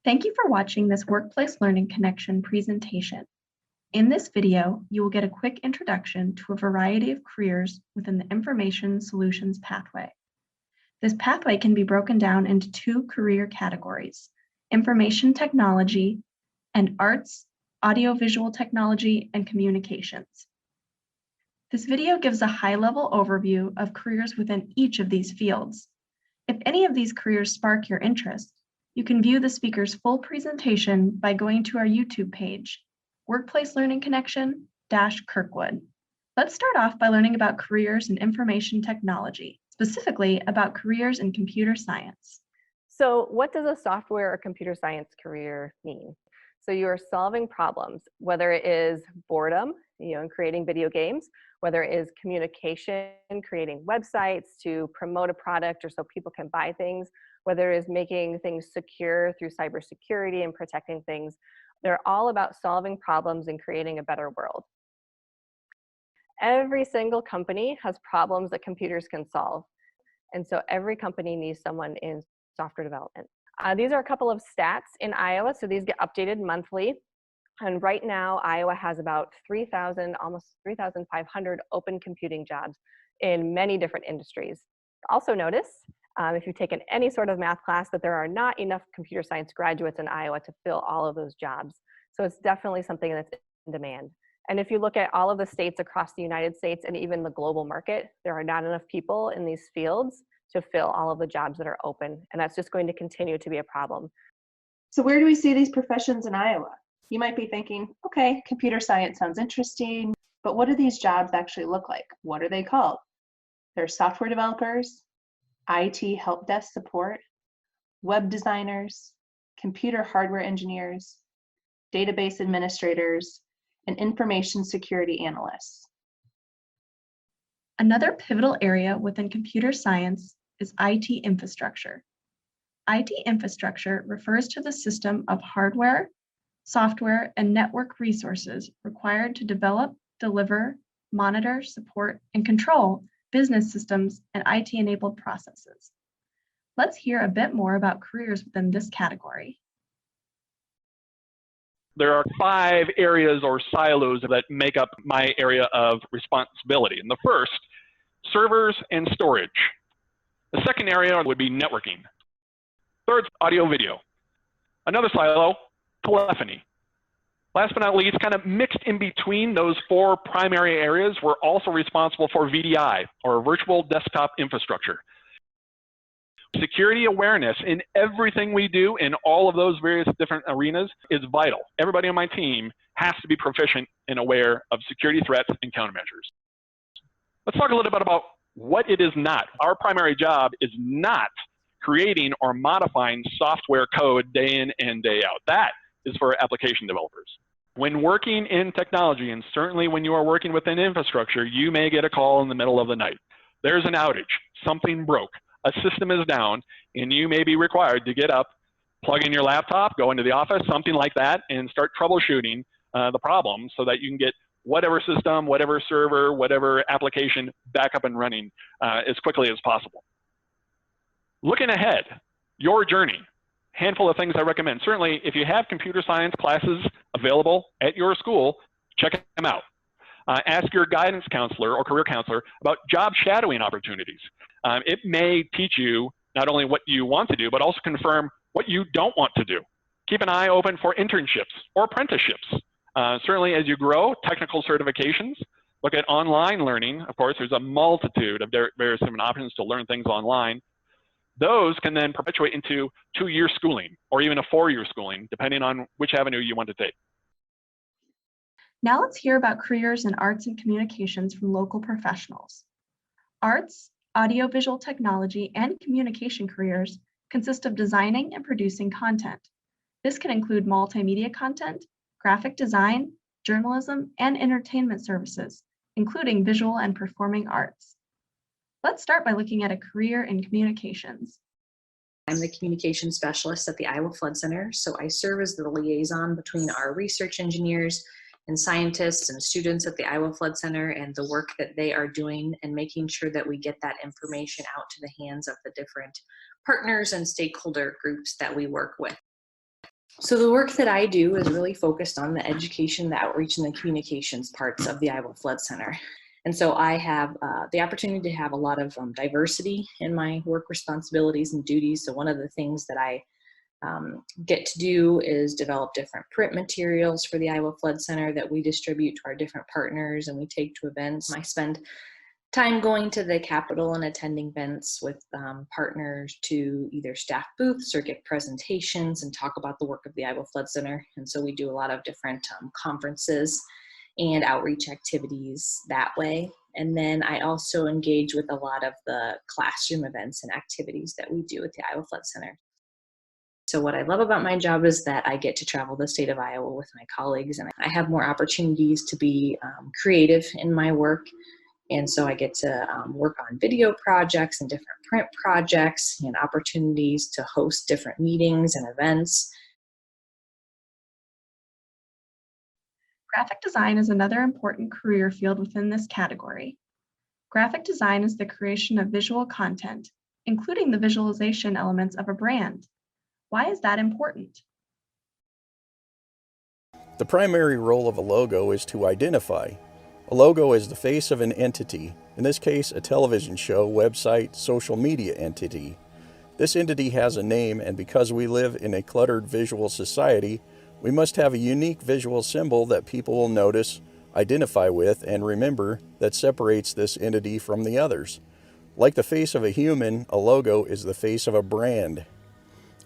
Thank you for watching this Workplace Learning Connection presentation. In this video, you will get a quick introduction to a variety of careers within the Information Solutions pathway. This pathway can be broken down into two career categories: Information Technology and Arts, Audiovisual Technology, and Communications. This video gives a high-level overview of careers within each of these fields. If any of these careers spark your interest, you can view the speaker's full presentation by going to our YouTube page, Workplace Learning Connection-Kirkwood. Let's start off by learning about careers in information technology, specifically about careers in computer science. So what does a software or computer science career mean? So you're solving problems, whether it is boredom, and creating video games, whether it is communication, creating websites to promote a product or so people can buy things, whether it is making things secure through cybersecurity and protecting things. They're all about solving problems and creating a better world. Every single company has problems that computers can solve. And so every company needs someone in software development. These are a couple of stats in Iowa, so these get updated monthly. And right now, Iowa has about almost 3,500 open computing jobs in many different industries. Also notice, if you've taken any sort of math class, that there are not enough computer science graduates in Iowa to fill all of those jobs. So it's definitely something that's in demand. And if you look at all of the states across the United States and even the global market, there are not enough people in these fields to fill all of the jobs that are open. And that's just going to continue to be a problem. So where do we see these professions in Iowa? You might be thinking, okay, computer science sounds interesting, but what do these jobs actually look like? What are they called? They're software developers, IT help desk support, web designers, computer hardware engineers, database administrators, and information security analysts. Another pivotal area within computer science is IT infrastructure. IT infrastructure refers to the system of hardware, software, and network resources required to develop, deliver, monitor, support, and control business systems and IT-enabled processes. Let's hear a bit more about careers within this category. There are 5 areas or silos that make up my area of responsibility. And the first, servers and storage. The second area would be networking. Third, audio video. Another silo, telephony. Last but not least, kind of mixed in between those 4 primary areas, we're also responsible for VDI, or virtual desktop infrastructure. Security awareness in everything we do in all of those various different arenas is vital. Everybody on my team has to be proficient and aware of security threats and countermeasures. Let's talk a little bit about what it is not. Our primary job is not creating or modifying software code day in and day out. That is for application developers. When working in technology, and certainly when you are working within infrastructure, you may get a call in the middle of the night. There's an outage, something broke, a system is down, and you may be required to get up, plug in your laptop, go into the office, something like that, and start troubleshooting the problem so that you can get whatever system, whatever server, whatever application back up and running as quickly as possible. Looking ahead, your journey. Handful of things I recommend. Certainly, if you have computer science classes available at your school, check them out. Ask your guidance counselor or career counselor about job shadowing opportunities. It may teach you not only what you want to do, but also confirm what you don't want to do. Keep an eye open for internships or apprenticeships. Certainly, as you grow, technical certifications. Look at online learning. Of course, there's a multitude of various different options to learn things online. Those can then perpetuate into 2-year schooling or even a 4-year schooling, depending on which avenue you want to take. Now let's hear about careers in arts and communications from local professionals. Arts, audiovisual technology, and communication careers consist of designing and producing content. This can include multimedia content, graphic design, journalism, and entertainment services, including visual and performing arts. Let's start by looking at a career in communications. I'm the communication specialist at the Iowa Flood Center, so I serve as the liaison between our research engineers and scientists and students at the Iowa Flood Center and the work that they are doing and making sure that we get that information out to the hands of the different partners and stakeholder groups that we work with. So the work that I do is really focused on the education, the outreach, and the communications parts of the Iowa Flood Center. And so I have the opportunity to have a lot of diversity in my work responsibilities and duties. So one of the things that I get to do is develop different print materials for the Iowa Flood Center that we distribute to our different partners and we take to events. I spend time going to the Capitol and attending events with partners to either staff booths or give presentations and talk about the work of the Iowa Flood Center. And so we do a lot of different conferences and outreach activities that way. And then I also engage with a lot of the classroom events and activities that we do at the Iowa Flood Center. So what I love about my job is that I get to travel the state of Iowa with my colleagues, and I have more opportunities to be creative in my work. And so I get to work on video projects and different print projects and opportunities to host different meetings and events. Graphic design is another important career field within this category. Graphic design is the creation of visual content, including the visualization elements of a brand. Why is that important? The primary role of a logo is to identify. A logo is the face of an entity, in this case a television show, website, social media entity. This entity has a name, and because we live in a cluttered visual society, we must have a unique visual symbol that people will notice, identify with, and remember that separates this entity from the others. Like the face of a human, a logo is the face of a brand.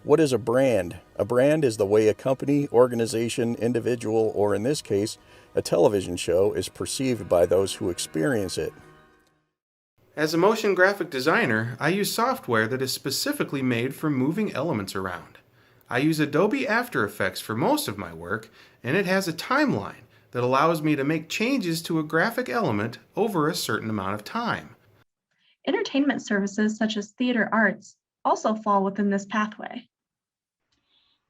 What is a brand? A brand is the way a company, organization, individual, or in this case, a television show is perceived by those who experience it. As a motion graphic designer, I use software that is specifically made for moving elements around. I use Adobe After Effects for most of my work, and it has a timeline that allows me to make changes to a graphic element over a certain amount of time. Entertainment services such as theater arts also fall within this pathway.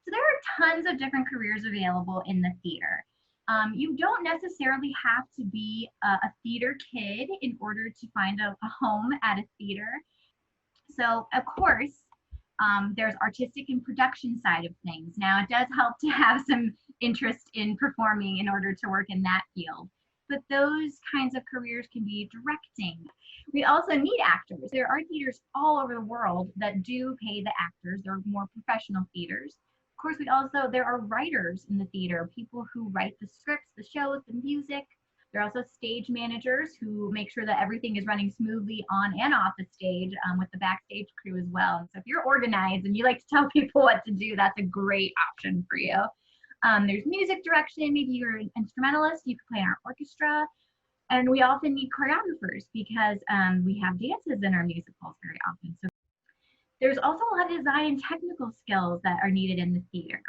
So there are tons of different careers available in the theater. You don't necessarily have to be a theater kid in order to find a home at a theater. So of course, there's artistic and production side of things. Now it does help to have some interest in performing in order to work in that field. But those kinds of careers can be directing. We also need actors. There are theaters all over the world that do pay the actors. They're more professional theaters. Of course, there are writers in the theater, people who write the scripts, the shows, the music. There are also stage managers who make sure that everything is running smoothly on and off the stage with the backstage crew as well. And so if you're organized and you like to tell people what to do, that's a great option for you. There's music direction. Maybe you're an instrumentalist, you can play in our orchestra. And we often need choreographers because we have dances in our musicals very often. So there's also a lot of design and technical skills that are needed in the theater.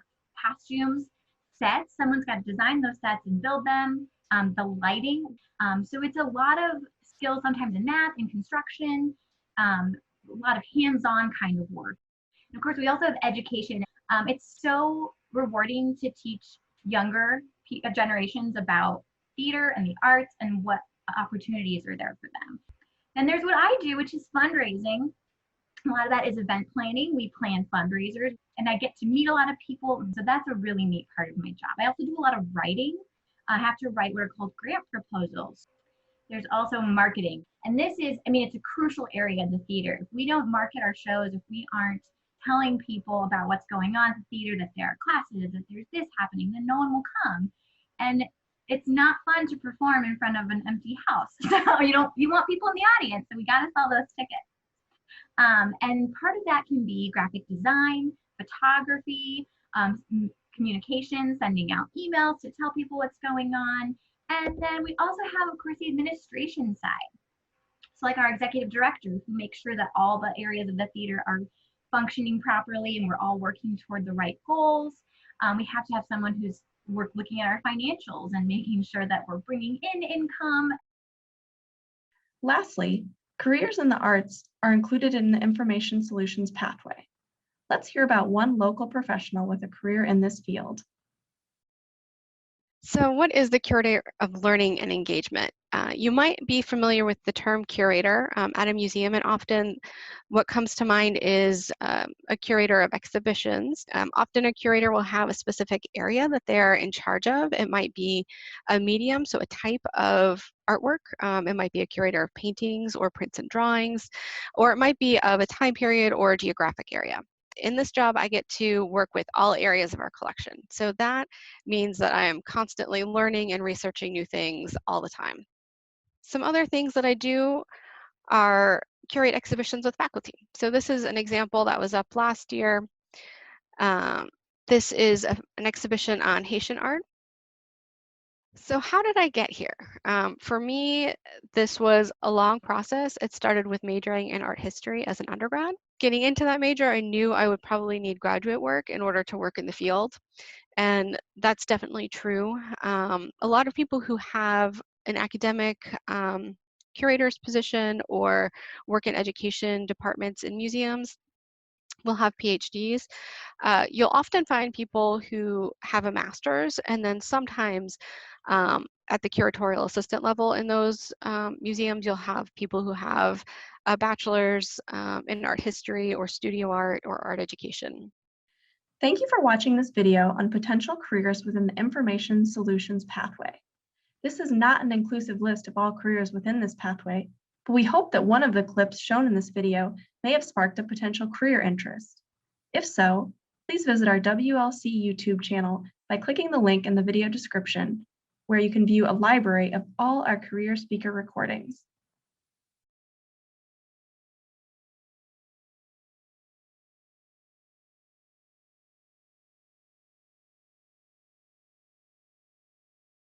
Costumes, sets, someone's got to design those sets and build them, the lighting. So it's a lot of skills, sometimes in math, in construction, a lot of hands-on kind of work. And of course, we also have education. It's so rewarding to teach younger generations about theater and the arts and what opportunities are there for them. Then there's what I do, which is fundraising. A lot of that is event planning. We plan fundraisers and I get to meet a lot of people. So that's a really neat part of my job. I also do a lot of writing. I have to write what are called grant proposals. There's also marketing. And this is, it's a crucial area in the theater. If we don't market our shows, if we aren't telling people about what's going on at the theater, that there are classes, that there's this happening, then no one will come. And it's not fun to perform in front of an empty house. So you want people in the audience, so we got to sell those tickets. And part of that can be graphic design, photography, communication, sending out emails to tell people what's going on. And then we also have, of course, the administration side. So like our executive director, who makes sure that all the areas of the theater are functioning properly and we're all working toward the right goals. We have to have someone who's looking at our financials and making sure that we're bringing in income. Lastly, careers in the arts are included in the information solutions pathway. Let's hear about one local professional with a career in this field. So what is the Curator of Learning and Engagement? You might be familiar with the term curator at a museum, and often what comes to mind is a curator of exhibitions. Often a curator will have a specific area that they're in charge of. It might be a medium, so a type of artwork. It might be a curator of paintings or prints and drawings, or it might be of a time period or a geographic area. In this job, I get to work with all areas of our collection. So that means that I am constantly learning and researching new things all the time. Some other things that I do are curate exhibitions with faculty. So this is an example that was up last year. This is an exhibition on Haitian art. So how did I get here? For me, this was a long process. It started with majoring in art history as an undergrad. Getting into that major, I knew I would probably need graduate work in order to work in the field. And that's definitely true. A lot of people who have an academic curator's position or work in education departments in museums will have PhDs. You'll often find people who have a master's, and then sometimes at the curatorial assistant level in those museums, you'll have people who have a bachelor's in art history or studio art or art education. Thank you for watching this video on potential careers within the Information Solutions pathway. This is not an inclusive list of all careers within this pathway, but we hope that one of the clips shown in this video may have sparked a potential career interest. If so, please visit our WLC YouTube channel by clicking the link in the video description, where you can view a library of all our career speaker recordings.